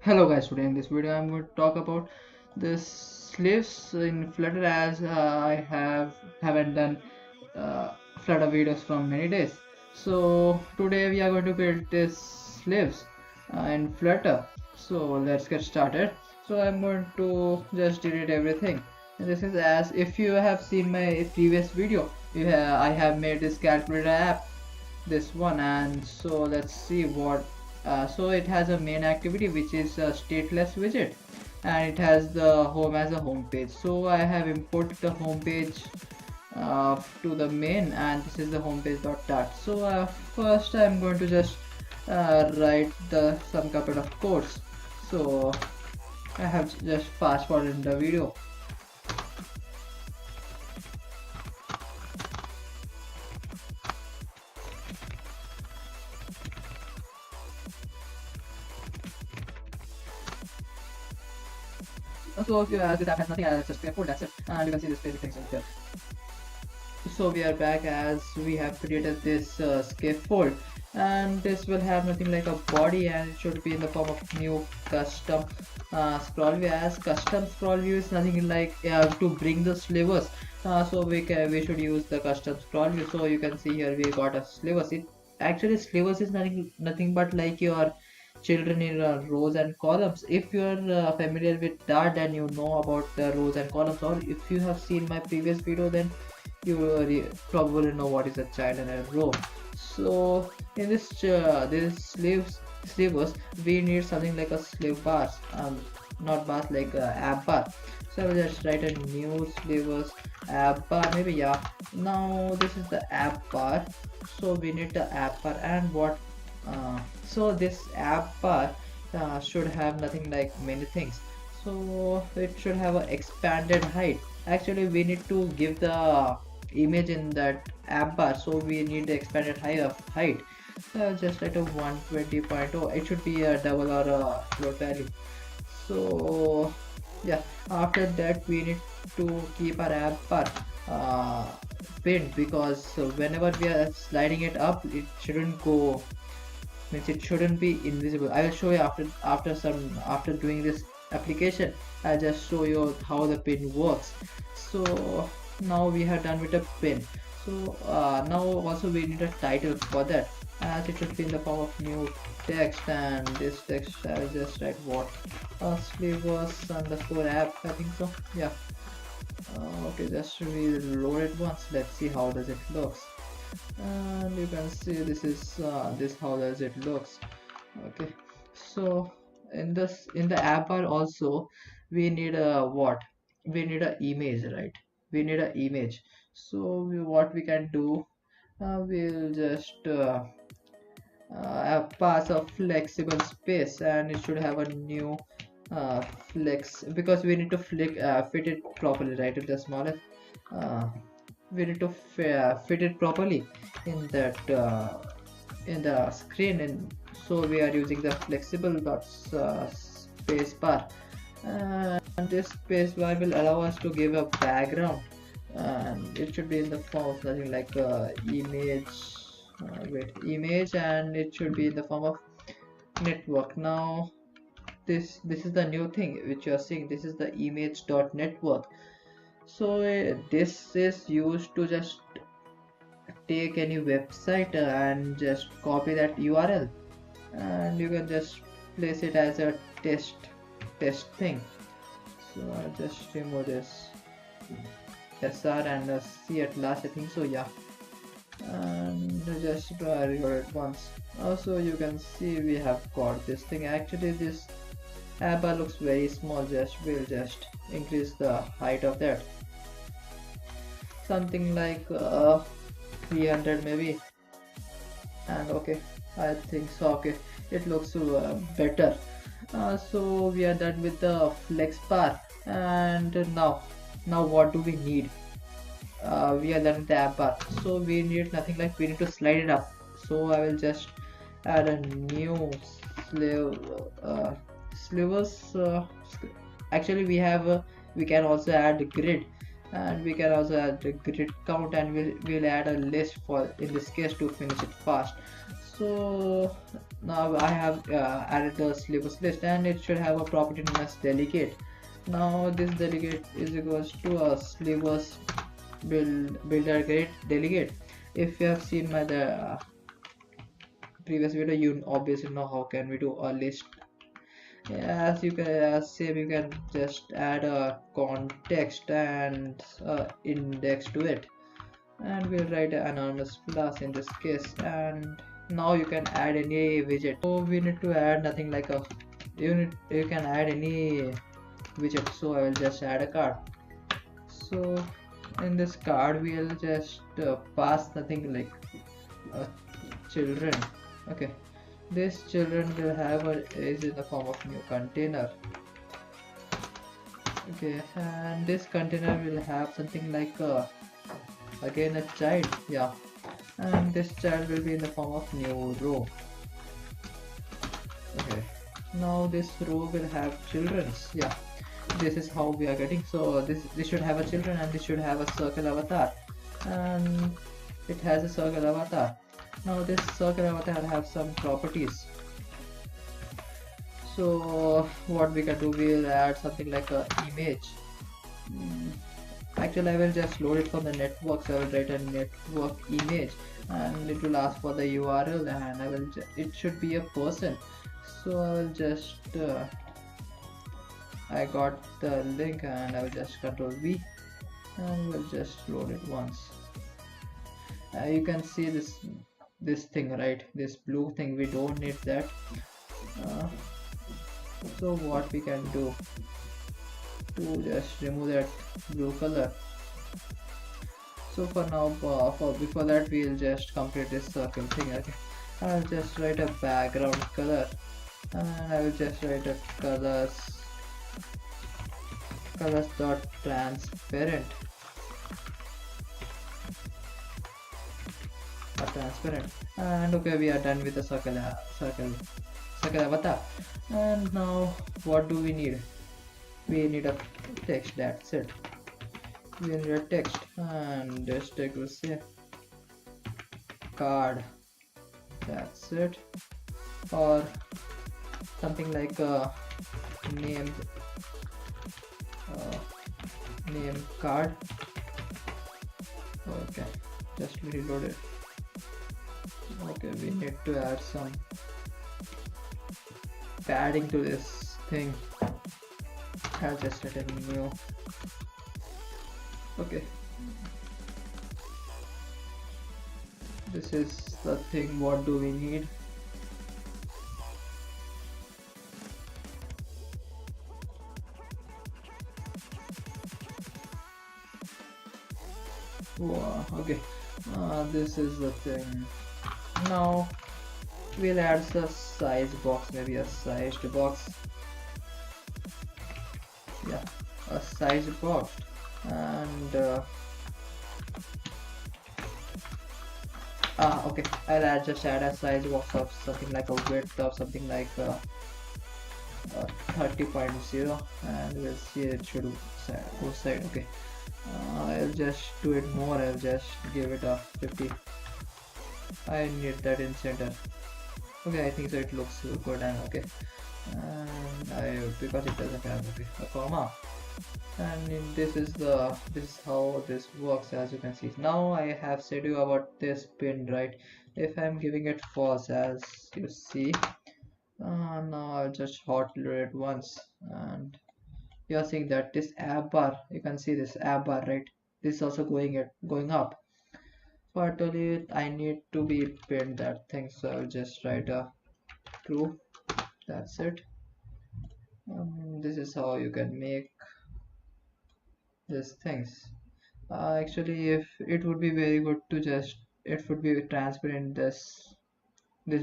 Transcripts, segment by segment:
Hello guys, today in this video I'm going to talk about the slaves in Flutter as haven't done Flutter videos from many days. So today we are going to build this slaves in Flutter. So let's get started. So I'm going to just delete everything. And this is as if you have seen my previous video. I have made this calculator app, this one, and so let's see what so it has a main activity which is a stateless widget, and it has the home as a home page. So I have imported the home page to the main, and this is the home page dot. So first I'm going to just write the some couple of codes. So I have just fast forwarded the video. So if this app has nothing, I'll just code, that's it, and you can see this basic things in here. So we are back as we have created this scaffold, and this will have nothing like a body, and it should be in the form of new custom scroll view. As custom scroll view is nothing like to bring the slivers, so we should use the custom scroll view. So you can see here we got a slivers. It actually slivers is nothing but like your children in rows and columns. If you are familiar with Dart and you know about the rows and columns, or if you have seen my previous video, then you probably know what is a child and a row. So in this slivers we need something like a slave bars, not bars, like app bar. So I will just write a new slivers app bar, maybe. Yeah, now this is the app bar, so we need the app bar. And what so this app bar should have nothing like many things. So it should have an expanded height. Actually we need to give the image in that app bar, so we need the expanded height. So I'll just write a 120.0. It should be a double or a float value. So yeah, after that we need to keep our app bar pinned, because whenever we are sliding it up, it shouldn't go, means it shouldn't be invisible. I will show you after doing this application. I'll just show you how the pin works. So now we have done with the pin. So now also we need a title for that, as it should be in the form of new text, and this text I'll just write what Slivers underscore app, I think so. Yeah. Okay, just reload it once. Let's see how does it looks. And you can see this is this how does it looks. Okay, so in the app bar also we need a what, we need a image, right? We need a image. So what we can do, we'll just pass a flexible space, and it should have a new flex, because we need to fit it properly, right? It's the smallest, we need to fit it properly in that in the screen. And so we are using the flexible space bar, and this space bar will allow us to give a background, and it should be in the form of nothing like image, image, and it should be in the form of network. Now this is the new thing which you are seeing. This is the image dot network. So this is used to just take any website and just copy that URL, and you can just place it as a test thing. So I'll just remove this SR and C at last, I think so. Yeah, and just record it once. Also you can see we have got this thing. Actually this app bar looks very small. We'll just increase the height of that, something like 300 maybe. And okay, I think so. Okay, it looks better. So we are done with the flex bar, and now what do we need? We are done with the app bar, so we need nothing like, we need to slide it up. So I will just add a new slivers. Actually we can also add grid, and we can also add the grid count, and we'll add a list for, in this case, to finish it fast. So now I have added the Slivers list, and it should have a property known as delegate. Now this delegate is equals to a Slivers builder gate delegate. If you have seen my previous video, you obviously know how can we do a list. As you can, as same, you can just add a context and index to it, and we'll write an anonymous class in this case. And now you can add any widget. So we need to add nothing like a you can add any widget. So I will just add a card. So in this card we'll just pass nothing like children. Okay, this children will have a is in the form of new container. Okay, and this container will have something like again a child. Yeah, and this child will be in the form of new row. Okay, now this row will have children's. Yeah, this is how we are getting. So this should have a children, and this should have a circle avatar, and it has a circle avatar. Now this circle avatar have some properties. So what we can do, we'll add something like a image. Actually I will just load it from the network. So I will write a network image, and it will ask for the URL, and I will it should be a person. So I will just I got the link, and I will just control V, and we'll just load it once. You can see this thing, right? This blue thing, we don't need that. So what we can do to just remove that blue color. So for now, before that, we'll just complete this circle thing. Okay, I'll just write a background color, and I will just write a colors dot transparent. Transparent. And okay, we are done with the circle avatar. And now what do we need? We need a text. That's it. We need a text, and this text will say card. That's it. Or something like name card. Okay, just reload it. Okay, we need to add some padding to this thing. I'll just let it new. Okay, this is the thing. What do we need? Wow, okay, this is the thing. Now we'll add a size box, maybe a sized box. Yeah, a sized box. And okay, I'll just add a size box of something like a width of something like 30.0, and we'll see it should go side. Okay, I'll just do it more. I'll just give it a 50. I need that in center. Okay, I think so. It looks good. And okay, and because it doesn't have a comma, and this is how this works. As you can see, now I have said you about this pin, right? If I'm giving it false, as you see, now I'll just hot load it once, and you are seeing that this app bar, you can see this app bar, right? This is also going up. So I told you I need to be pinned that thing, so I'll just write a true. That's it. This is how you can make these things. Actually, if it would be very good to just it would be transparent. This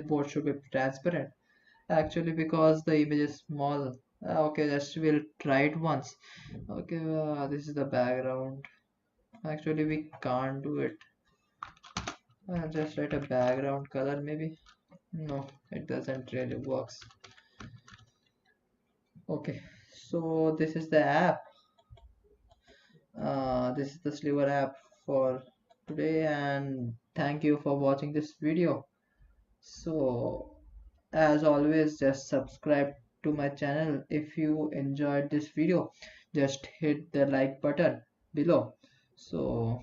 board should be transparent. Actually, because the image is small. Okay, just we'll try it once. Okay, this is the background. Actually, we can't do it. Just write a background color maybe. No, it doesn't really works. Okay, so this is the app. This is the Sliver app for today, and thank you for watching this video. So as always, just subscribe to my channel. If you enjoyed this video, just hit the like button below. So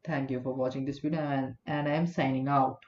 thank you for watching this video, and I am signing out.